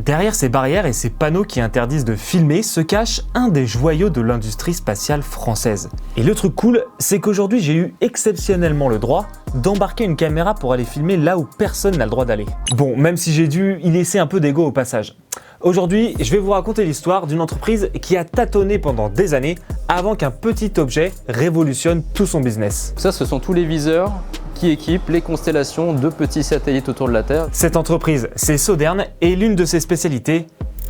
Derrière ces barrières et ces panneaux qui interdisent de filmer se cache un des joyaux de l'industrie spatiale française. Et le truc cool, c'est qu'aujourd'hui j'ai eu exceptionnellement le droit d'embarquer une caméra pour aller filmer là où personne n'a le droit d'aller. Bon, même si j'ai dû y laisser un peu d'ego au passage. Aujourd'hui, je vais vous raconter l'histoire d'une entreprise qui a tâtonné pendant des années avant qu'un petit objet révolutionne tout son business. Ça, ce sont tous les viseurs qui équipent les constellations de petits satellites autour de la Terre. Cette entreprise, c'est Sodern et l'une de ses spécialités,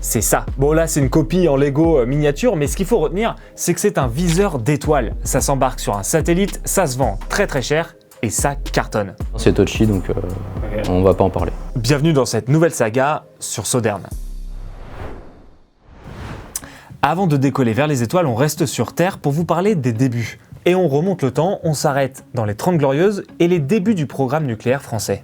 c'est ça. Bon là, c'est une copie en Lego miniature, mais ce qu'il faut retenir, c'est que c'est un viseur d'étoiles. Ça s'embarque sur un satellite, ça se vend très très cher et ça cartonne. C'est touchy, donc on va pas en parler. Bienvenue dans cette nouvelle saga sur Sodern. Avant de décoller vers les étoiles, on reste sur Terre pour vous parler des débuts. Et on remonte le temps, on s'arrête dans les 30 Glorieuses et les débuts du programme nucléaire français.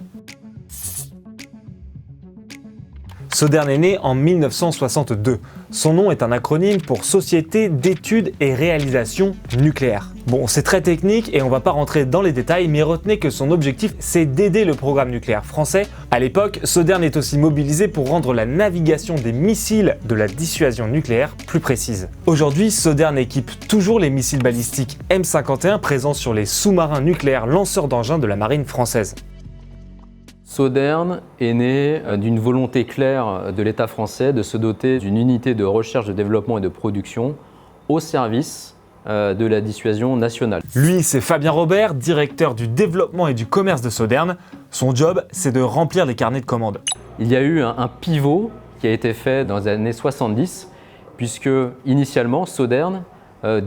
Sodern est né en 1962. Son nom est un acronyme pour Société d'études et réalisation nucléaire. Bon, c'est très technique et on va pas rentrer dans les détails, mais retenez que son objectif, c'est d'aider le programme nucléaire français. À l'époque, Sodern est aussi mobilisé pour rendre la navigation des missiles de la dissuasion nucléaire plus précise. Aujourd'hui, Sodern équipe toujours les missiles balistiques M51 présents sur les sous-marins nucléaires lanceurs d'engins de la marine française. Sodern est né d'une volonté claire de l'État français de se doter d'une unité de recherche, de développement et de production au service de la dissuasion nationale. Lui, c'est Fabien Robert, directeur du développement et du commerce de Sodern. Son job, c'est de remplir les carnets de commandes. Il y a eu un pivot qui a été fait dans les années 70, puisque initialement Sodern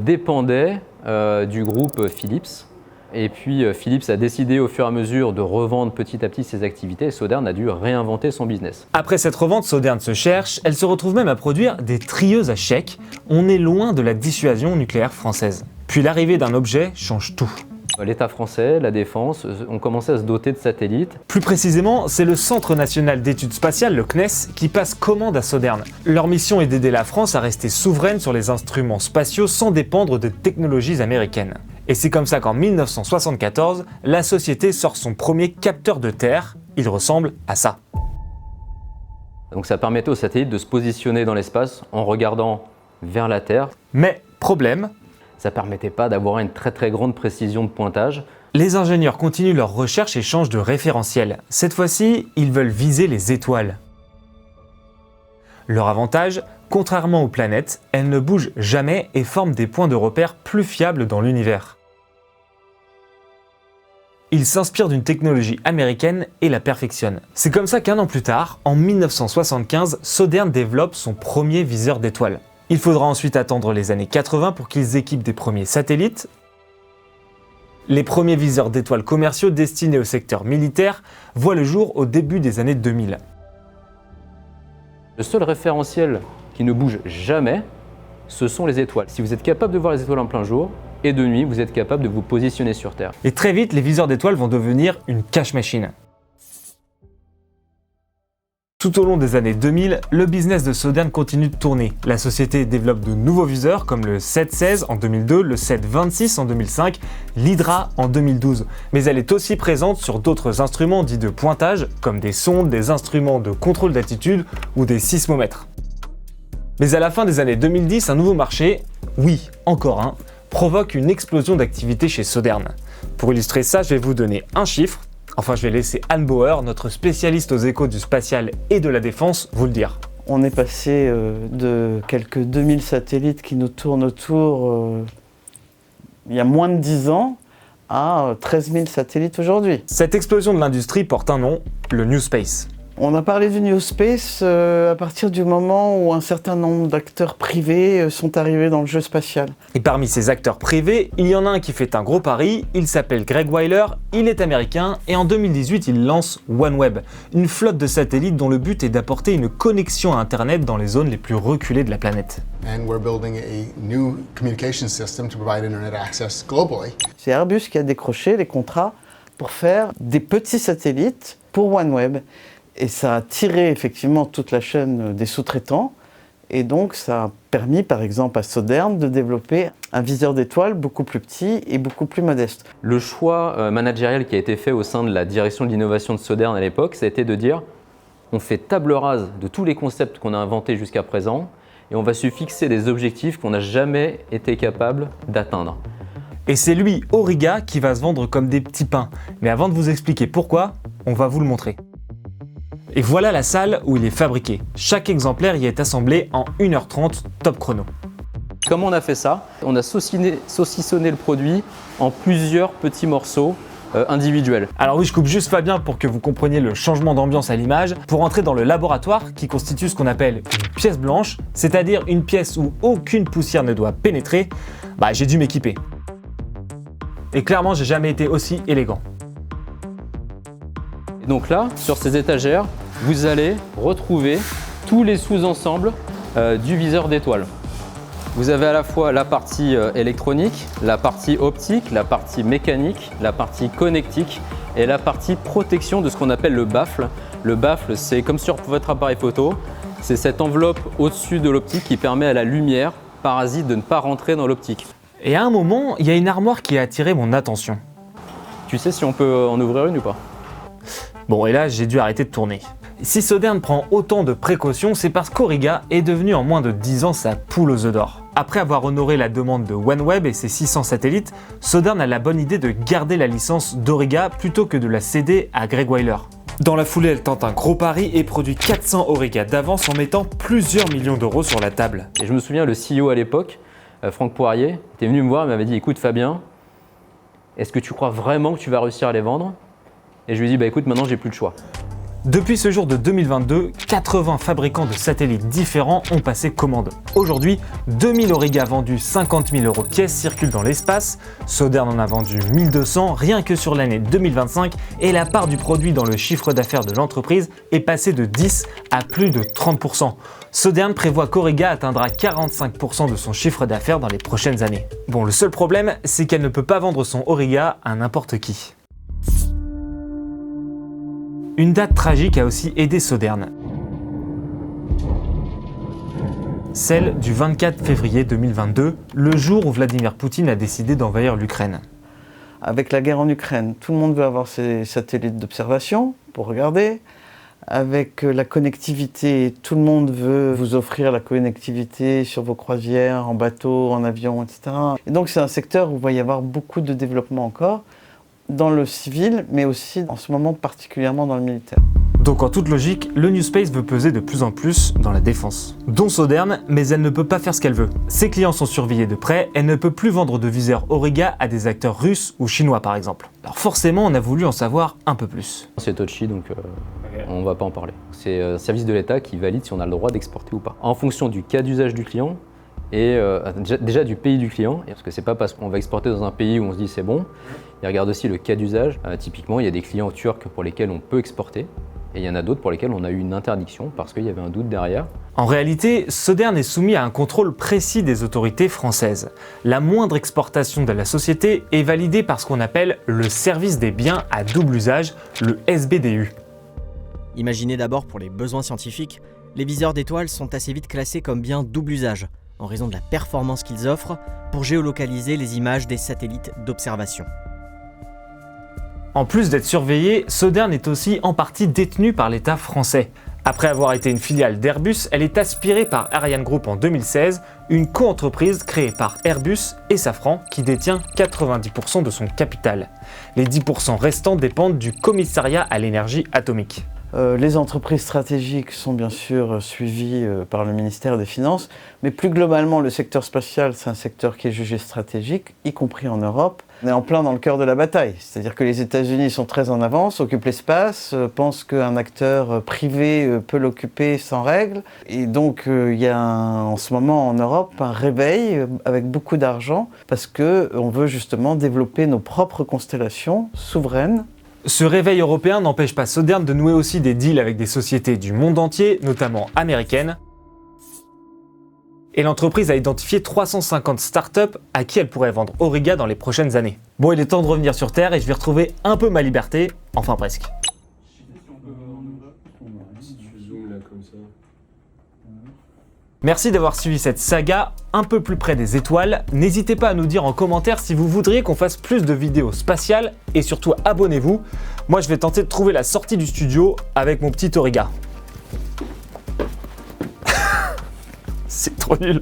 dépendait du groupe Philips. Et puis Philips a décidé au fur et à mesure de revendre petit à petit ses activités et Sodern a dû réinventer son business. Après cette revente, Sodern se cherche, elle se retrouve même à produire des trieuses à chèques. On est loin de la dissuasion nucléaire française. Puis l'arrivée d'un objet change tout. L'État français, la défense, ont commencé à se doter de satellites. Plus précisément, c'est le Centre national d'études spatiales, le CNES, qui passe commande à Sodern. Leur mission est d'aider la France à rester souveraine sur les instruments spatiaux sans dépendre de technologies américaines. Et c'est comme ça qu'en 1974, la société sort son premier capteur de terre. Il ressemble à ça. Donc ça permettait aux satellites de se positionner dans l'espace en regardant vers la Terre. Mais problème, ça ne permettait pas d'avoir une très grande précision de pointage. Les ingénieurs continuent leurs recherches et changent de référentiel. Cette fois-ci, ils veulent viser les étoiles. Leur avantage, contrairement aux planètes, elles ne bougent jamais et forment des points de repère plus fiables dans l'univers. Ils s'inspirent d'une technologie américaine et la perfectionnent. C'est comme ça qu'un an plus tard, en 1975, Sodern développe son premier viseur d'étoiles. Il faudra ensuite attendre les années 80 pour qu'ils équipent des premiers satellites. Les premiers viseurs d'étoiles commerciaux destinés au secteur militaire voient le jour au début des années 2000. Le seul référentiel qui ne bouge jamais, ce sont les étoiles. Si vous êtes capable de voir les étoiles en plein jour, et de nuit, vous êtes capable de vous positionner sur Terre. Et très vite, les viseurs d'étoiles vont devenir une cache machine. Tout au long des années 2000, le business de Sodern continue de tourner. La société développe de nouveaux viseurs comme le 716 en 2002, le 726 en 2005, l'Hydra en 2012. Mais elle est aussi présente sur d'autres instruments dits de pointage, comme des sondes, des instruments de contrôle d'altitude ou des sismomètres. Mais à la fin des années 2010, un nouveau marché, oui, encore un, provoque une explosion d'activité chez Sodern. Pour illustrer ça, je vais vous donner un chiffre. Enfin, je vais laisser Anne Bauer, notre spécialiste aux échos du spatial et de la défense, vous le dire. On est passé de quelques 2000 satellites qui nous tournent autour il y a moins de 10 ans à 13 000 satellites aujourd'hui. Cette explosion de l'industrie porte un nom, le New Space. On a parlé du New Space à partir du moment où un certain nombre d'acteurs privés sont arrivés dans le jeu spatial. Et parmi ces acteurs privés, il y en a un qui fait un gros pari, il s'appelle Greg Wyler, il est américain et en 2018 il lance OneWeb, une flotte de satellites dont le but est d'apporter une connexion à Internet dans les zones les plus reculées de la planète. And we're building a new communication system to provide internet access globally. C'est Airbus qui a décroché les contrats pour faire des petits satellites pour OneWeb. Et ça a tiré effectivement toute la chaîne des sous-traitants. Et donc ça a permis par exemple à Sodern de développer un viseur d'étoiles beaucoup plus petit et beaucoup plus modeste. Le choix managérial qui a été fait au sein de la direction de l'innovation de Sodern à l'époque, ça a été de dire on fait table rase de tous les concepts qu'on a inventés jusqu'à présent et on va se fixer des objectifs qu'on n'a jamais été capable d'atteindre. Et c'est lui, Auriga, qui va se vendre comme des petits pains. Mais avant de vous expliquer pourquoi, on va vous le montrer. Et voilà la salle où il est fabriqué. Chaque exemplaire y est assemblé en 1h30 top chrono. Comment on a fait ça? On a saucissonné le produit en plusieurs petits morceaux individuels. Alors oui, je coupe juste Fabien pour que vous compreniez le changement d'ambiance à l'image. Pour entrer dans le laboratoire, qui constitue ce qu'on appelle une pièce blanche, c'est-à-dire une pièce où aucune poussière ne doit pénétrer, j'ai dû m'équiper. Et clairement, j'ai jamais été aussi élégant. Et donc là, sur ces étagères, vous allez retrouver tous les sous-ensembles du viseur d'étoile. Vous avez à la fois la partie électronique, la partie optique, la partie mécanique, la partie connectique et la partie protection de ce qu'on appelle le baffle. Le baffle, c'est comme sur votre appareil photo, c'est cette enveloppe au-dessus de l'optique qui permet à la lumière parasite de ne pas rentrer dans l'optique. Et à un moment, il y a une armoire qui a attiré mon attention. Tu sais si on peut en ouvrir une ou pas? Bon, et là, j'ai dû arrêter de tourner. Si Sodern prend autant de précautions, c'est parce qu'Auriga est devenu en moins de 10 ans sa poule aux œufs d'or. Après avoir honoré la demande de OneWeb et ses 600 satellites, Sodern a la bonne idée de garder la licence d'Auriga plutôt que de la céder à Greg Weiler. Dans la foulée, elle tente un gros pari et produit 400 Auriga d'avance en mettant plusieurs millions d'euros sur la table. Et je me souviens, le CEO à l'époque, Franck Poirier, était venu me voir et m'avait dit « Écoute Fabien, est-ce que tu crois vraiment que tu vas réussir à les vendre ?» Et je lui ai dit « Écoute, maintenant j'ai plus le choix. » Depuis ce jour de 2022, 80 fabricants de satellites différents ont passé commande. Aujourd'hui, 2000 Auriga vendus 50 000 € pièce circulent dans l'espace, Sodern en a vendu 1200 rien que sur l'année 2025 et la part du produit dans le chiffre d'affaires de l'entreprise est passée de 10 à plus de 30%. Sodern prévoit qu'Auriga atteindra 45% de son chiffre d'affaires dans les prochaines années. Bon, le seul problème, c'est qu'elle ne peut pas vendre son Auriga à n'importe qui. Une date tragique a aussi aidé Sodern. Celle du 24 février 2022, le jour où Vladimir Poutine a décidé d'envahir l'Ukraine. Avec la guerre en Ukraine, tout le monde veut avoir ses satellites d'observation pour regarder. Avec la connectivité, tout le monde veut vous offrir la connectivité sur vos croisières, en bateau, en avion, etc. Et donc c'est un secteur où il va y avoir beaucoup de développement encore, dans le civil, mais aussi en ce moment particulièrement dans le militaire. Donc en toute logique, le New Space veut peser de plus en plus dans la défense. Dont Sodern, mais elle ne peut pas faire ce qu'elle veut. Ses clients sont surveillés de près, elle ne peut plus vendre de viseurs Auriga à des acteurs russes ou chinois par exemple. Alors forcément, on a voulu en savoir un peu plus. C'est touchy, donc on ne va pas en parler. C'est le service de l'État qui valide si on a le droit d'exporter ou pas. En fonction du cas d'usage du client et déjà du pays du client, parce que c'est pas parce qu'on va exporter dans un pays où on se dit c'est bon, il regarde aussi le cas d'usage. Typiquement, il y a des clients turcs pour lesquels on peut exporter, et il y en a d'autres pour lesquels on a eu une interdiction parce qu'il y avait un doute derrière. En réalité, Sodern est soumis à un contrôle précis des autorités françaises. La moindre exportation de la société est validée par ce qu'on appelle le service des biens à double usage, le SBDU. Imaginez d'abord pour les besoins scientifiques, les viseurs d'étoiles sont assez vite classés comme biens double usage, en raison de la performance qu'ils offrent pour géolocaliser les images des satellites d'observation. En plus d'être surveillée, Sodern est aussi en partie détenue par l'État français. Après avoir été une filiale d'Airbus, elle est aspirée par Ariane Group en 2016, une coentreprise créée par Airbus et Safran qui détient 90% de son capital. Les 10% restants dépendent du Commissariat à l'énergie atomique. Les entreprises stratégiques sont bien sûr suivies par le ministère des Finances, mais plus globalement, le secteur spatial, c'est un secteur qui est jugé stratégique, y compris en Europe. On est en plein dans le cœur de la bataille, c'est-à-dire que les États-Unis sont très en avance, occupent l'espace, pensent qu'un acteur privé peut l'occuper sans règle. Et donc il y a en ce moment en Europe un réveil avec beaucoup d'argent, parce qu'on veut justement développer nos propres constellations souveraines. Ce réveil européen n'empêche pas Sodern de nouer aussi des deals avec des sociétés du monde entier, notamment américaines. Et l'entreprise a identifié 350 startups à qui elle pourrait vendre Auriga dans les prochaines années. Bon, il est temps de revenir sur Terre et je vais retrouver un peu ma liberté, enfin presque. Merci d'avoir suivi cette saga un peu plus près des étoiles. N'hésitez pas à nous dire en commentaire si vous voudriez qu'on fasse plus de vidéos spatiales et surtout abonnez-vous. Moi je vais tenter de trouver la sortie du studio avec mon petit Auriga. C'est trop nul.